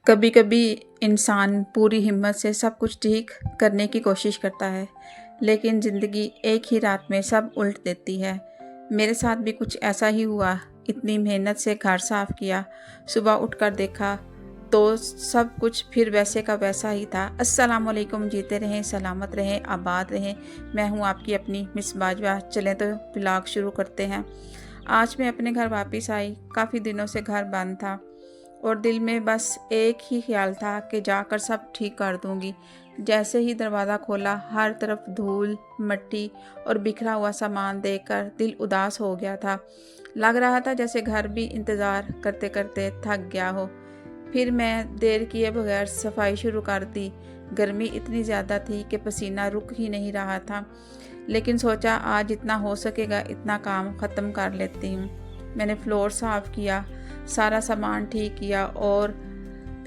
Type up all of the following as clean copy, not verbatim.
कभी कभी इंसान पूरी हिम्मत से सब कुछ ठीक करने की कोशिश करता है, लेकिन ज़िंदगी एक ही रात में सब उल्ट देती है। मेरे साथ भी कुछ ऐसा ही हुआ। इतनी मेहनत से घर साफ किया, सुबह उठकर देखा तो सब कुछ फिर वैसे का वैसा ही था। अस्सलाम वालेकुम, जीते रहें, सलामत रहें, आबाद रहें। मैं हूँ आपकी अपनी मिस बाजवा। चलें तो ब्लॉग शुरू करते हैं। आज मैं अपने घर वापस आई। काफ़ी दिनों से घर बंद था और दिल में बस एक ही ख्याल था कि जाकर सब ठीक कर दूंगी। जैसे ही दरवाज़ा खोला, हर तरफ धूल, मिट्टी और बिखरा हुआ सामान देखकर दिल उदास हो गया था। लग रहा था जैसे घर भी इंतज़ार करते करते थक गया हो। फिर मैं देर किए बगैर सफाई शुरू कर दी। गर्मी इतनी ज़्यादा थी कि पसीना रुक ही नहीं रहा था, लेकिन सोचा आज जितना हो सकेगा इतना काम ख़त्म कर लेती हूँ। मैंने फ्लोर साफ़ किया, सारा सामान ठीक किया और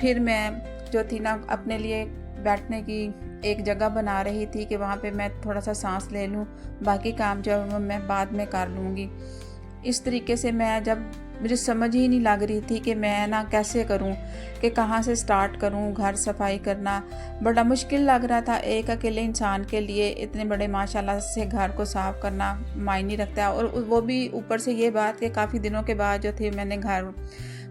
फिर मैं जो थी ना अपने लिए बैठने की एक जगह बना रही थी कि वहाँ पे मैं थोड़ा सा सांस ले लूँ, बाकी काम जो है वो मैं बाद में कर लूँगी। इस तरीके से मैं जब मुझे समझ ही नहीं लग रही थी कि मैं ना कैसे करूं, कि कहाँ से स्टार्ट करूं। घर सफाई करना बड़ा मुश्किल लग रहा था। एक अकेले इंसान के लिए इतने बड़े माशाल्लाह से घर को साफ़ करना मायने रखता है, और वो भी ऊपर से ये बात कि काफ़ी दिनों के बाद जो थे मैंने घर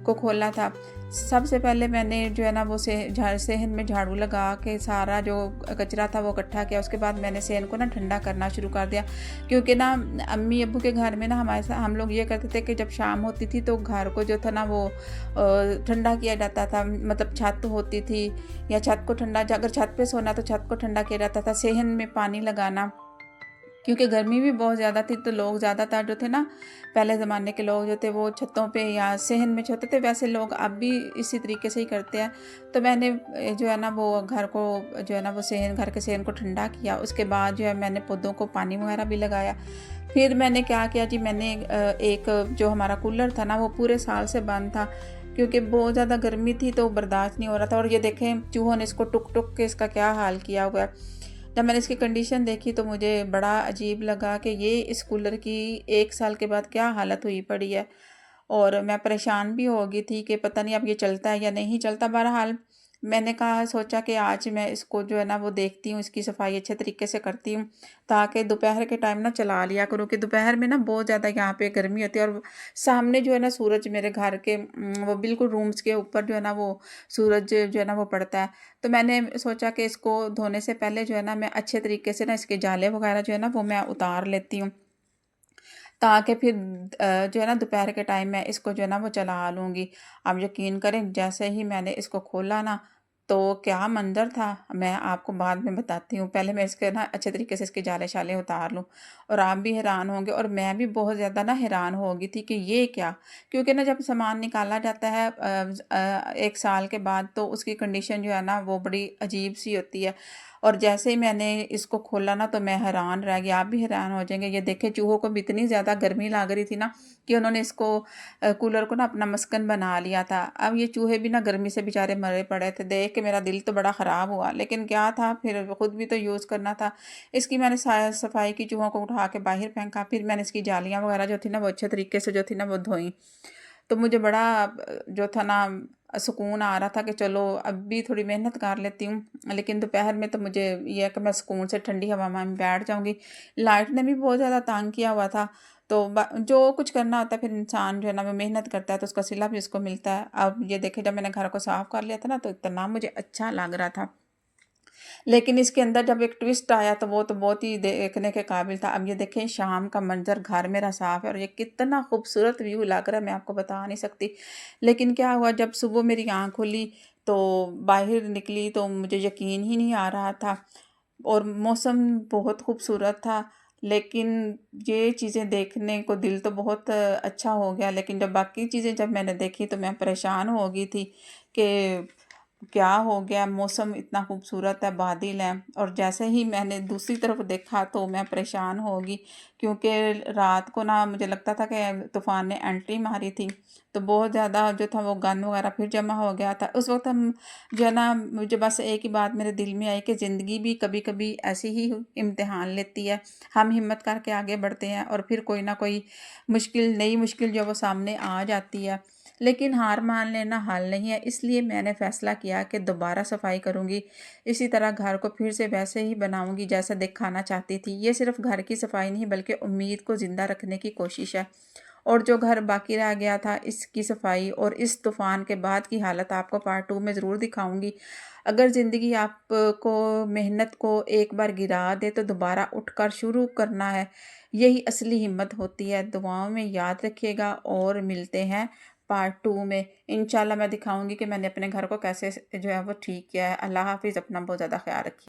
को खोला था। सबसे पहले मैंने जो है ना वो सहन में झाड़ू लगा के सारा जो कचरा था वो इकट्ठा किया। उसके बाद मैंने सहन को ना ठंडा करना शुरू कर दिया, क्योंकि ना अम्मी अब्बू के घर में ना हमारे साथ हम लोग ये करते थे कि जब शाम होती थी तो घर को जो था ना वो ठंडा किया जाता था। मतलब छत होती थी या छत को ठंडा, अगर छत पे सोना तो छत को ठंडा किया जाता था। सहन में पानी लगाना, क्योंकि गर्मी भी बहुत ज़्यादा थी तो लोग ज़्यादातर जो थे ना, पहले ज़माने के लोग जो थे वो छतों पे या सहन में सोते थे। वैसे लोग अब भी इसी तरीके से ही करते हैं। तो मैंने जो है ना वो घर को जो है ना वो घर के सहन को ठंडा किया। उसके बाद जो है मैंने पौधों को पानी वगैरह भी लगाया। फिर मैंने क्या किया जी, मैंने एक जो हमारा कूलर था ना वो पूरे साल से बंद था, क्योंकि बहुत ज़्यादा गर्मी थी तो बर्दाश्त नहीं हो रहा था। और ये देखें चूहों ने इसको टुक टुक के इसका क्या हाल किया हुआ है। जब मैंने इसकी कंडीशन देखी तो मुझे बड़ा अजीब लगा कि ये इस कूलर की 1 साल के बाद क्या हालत हुई पड़ी है। और मैं परेशान भी हो गई थी कि पता नहीं अब ये चलता है या नहीं चलता। बहरहाल मैंने कहा, सोचा कि आज मैं इसको जो है ना वो देखती हूँ, इसकी सफाई अच्छे तरीके से करती हूँ, ताकि दोपहर के टाइम ना चला लिया करूँ। कि दोपहर में ना बहुत ज़्यादा यहाँ पे गर्मी होती है और सामने जो है ना सूरज मेरे घर के वो बिल्कुल रूम्स के ऊपर जो है ना वो सूरज जो है ना वो पड़ता है। तो मैंने सोचा कि इसको धोने से पहले जो है ना मैं अच्छे तरीके से ना इसके जाले वगैरह जो है ना वो मैं उतार लेती हूँ, ताकि फिर जो है ना दोपहर के टाइम मैं इसको जो है ना वो चला लूँगी। आप यकीन करें, जैसे ही मैंने इसको खोला ना तो क्या मंज़र था, मैं आपको बाद में बताती हूँ। पहले मैं इसके ना अच्छे तरीके से इसके जाले-शाले उतार लूँ, और आप भी हैरान होंगे और मैं भी बहुत ज़्यादा ना हैरान हो गई थी कि ये क्या? क्योंकि ना जब सामान निकाला जाता है 1 साल के बाद तो उसकी कंडीशन जो है ना वो बड़ी अजीब-सी होती है। और जैसे ही मैंने इसको खोला ना तो मैं हैरान रह गई, आप भी हैरान हो जाएँगे। ये देखें चूहों को भी इतनी ज़्यादा गर्मी लग रही थी ना कि उन्होंने इसको कूलर को ना अपना मस्कन बना लिया था। अब ये चूहे भी ना गर्मी से बेचारे मरे पड़े थे। देख के मेरा दिल तो बड़ा ख़राब हुआ, लेकिन क्या था, फिर खुद भी तो यूज़ करना था। इसकी मैंने सफाई की, चूहों को उठा के बाहर फेंका। फिर मैंने इसकी जालियाँ वगैरह जो थी ना वो अच्छे तरीके से जो थी ना वो धोई। तो मुझे बड़ा जो था ना सुकून आ रहा था कि चलो अब भी थोड़ी मेहनत कर लेती हूँ। लेकिन दोपहर में तो मुझे ये है कि मैं सुकून से ठंडी हवा में बैठ जाऊँगी। लाइट ने भी बहुत ज़्यादा तंग किया हुआ था। तो जो कुछ करना होता है फिर इंसान जो है ना वो मेहनत करता है तो उसका सिला भी उसको मिलता है। अब ये देखे, जब मैंने घर को साफ़ कर लिया था ना तो इतना मुझे अच्छा लग रहा था। लेकिन इसके अंदर जब एक ट्विस्ट आया तो वो तो बहुत ही देखने के काबिल था। अब ये देखें शाम का मंज़र, घर मेरा साफ़ है और ये कितना खूबसूरत व्यू लग रहा है, मैं आपको बता नहीं सकती। लेकिन क्या हुआ, जब सुबह मेरी आँख खुली तो बाहर निकली तो मुझे यकीन ही नहीं आ रहा था, और मौसम बहुत खूबसूरत था। लेकिन ये चीज़ें देखने को दिल तो बहुत अच्छा हो गया, लेकिन जब बाकी चीज़ें जब मैंने देखी तो मैं परेशान हो गई थी कि क्या हो गया, मौसम इतना खूबसूरत है, बादल हैं, और जैसे ही मैंने दूसरी तरफ देखा तो मैं परेशान हो गई, क्योंकि रात को ना मुझे लगता था कि तूफ़ान ने एंट्री मारी थी। तो बहुत ज़्यादा जो था वो गंद वगैरह फिर जमा हो गया था। उस वक़्त हम जो है ना मुझे बस एक ही बात मेरे दिल में आई कि ज़िंदगी भी कभी-कभी ऐसे ही इम्तिहान लेती है। हम हिम्मत करके आगे बढ़ते हैं और फिर कोई ना कोई नई मुश्किल जो है वो सामने आ जाती है। लेकिन हार मान लेना हल नहीं है, इसलिए मैंने फ़ैसला किया कि दोबारा सफाई करूँगी। इसी तरह घर को फिर से वैसे ही बनाऊँगी जैसा दिखाना चाहती थी। ये सिर्फ़ घर की सफाई नहीं बल्कि उम्मीद को ज़िंदा रखने की कोशिश है। और जो घर बाकी रह गया था, इसकी सफाई और इस तूफ़ान के बाद की हालत आपको पार्ट 2 में ज़रूर दिखाऊँगी। अगर ज़िंदगी आपको मेहनत को एक बार गिरा दे तो दोबारा उठकर शुरू करना है, यही असली हिम्मत होती है। दुआओं में याद रखिएगा और मिलते हैं पार्ट 2 में। इंशाल्लाह मैं दिखाऊँगी कि मैंने अपने घर को कैसे जो है वो ठीक किया है। अल्लाह हाफ़िज़, अपना बहुत ज़्यादा ख़्याल रखिए।